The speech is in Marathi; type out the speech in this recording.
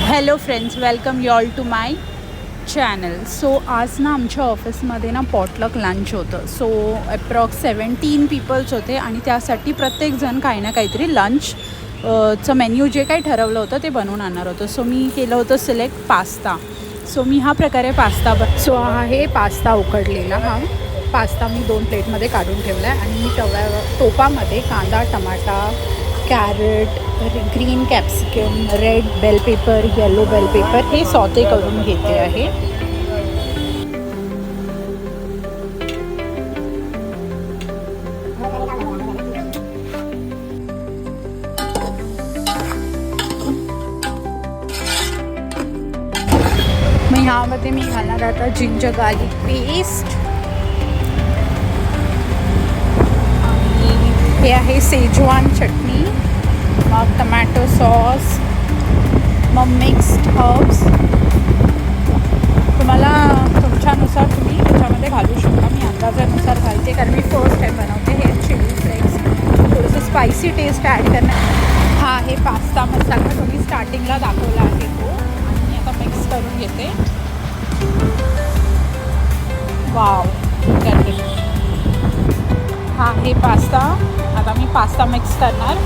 Hello friends, welcome you all to my channel. So आज ना आमच्या ऑफिसमध्ये ना पॉटलक लंच होतं. सो अप्रॉक्स 17 पीपल्स होते आणि त्यासाठी प्रत्येकजण काही ना काहीतरी लंच चं मेन्यू जे काही ठरवलं होतं ते बनवून आणणार होतं. सो मी केलं होतं सिलेक्ट पास्ता. सो मी ह्या प्रकारे सो आहे पास्ता उकडलेला. हा पास्ता मी 2 प्लेटमध्ये काढून ठेवला आहे आणि मी टोपामध्ये कांदा, टमाटा, carrot, green capsicum, red bell pepper, yellow bell pepper हे सॉते करून घेते आहे. मग ह्यामध्ये मी घालणार आता जिंजर गार्लिक पेस्ट आणि हे आहे सेजवान चटणी, मग टमॅटो सॉस, मग मिक्स्ड हर्ब्स. तुम्हाला तुमच्यानुसार तुम्ही त्याच्यामध्ये घालू शकता. मी अंदाजानुसार घालते कारण मी फर्स्ट टाईम बनवते. हे चिली फ्लेक्स थोडंसं स्पायसी टेस्ट ॲड करणार. हा आहे पास्ता मसाला, तो मी स्टार्टिंगला दाखवला आहे तो, आणि मी आता मिक्स करून घेते. वाव, करते. हा आहे पास्ता. आता मी पास्ता मिक्स करणार.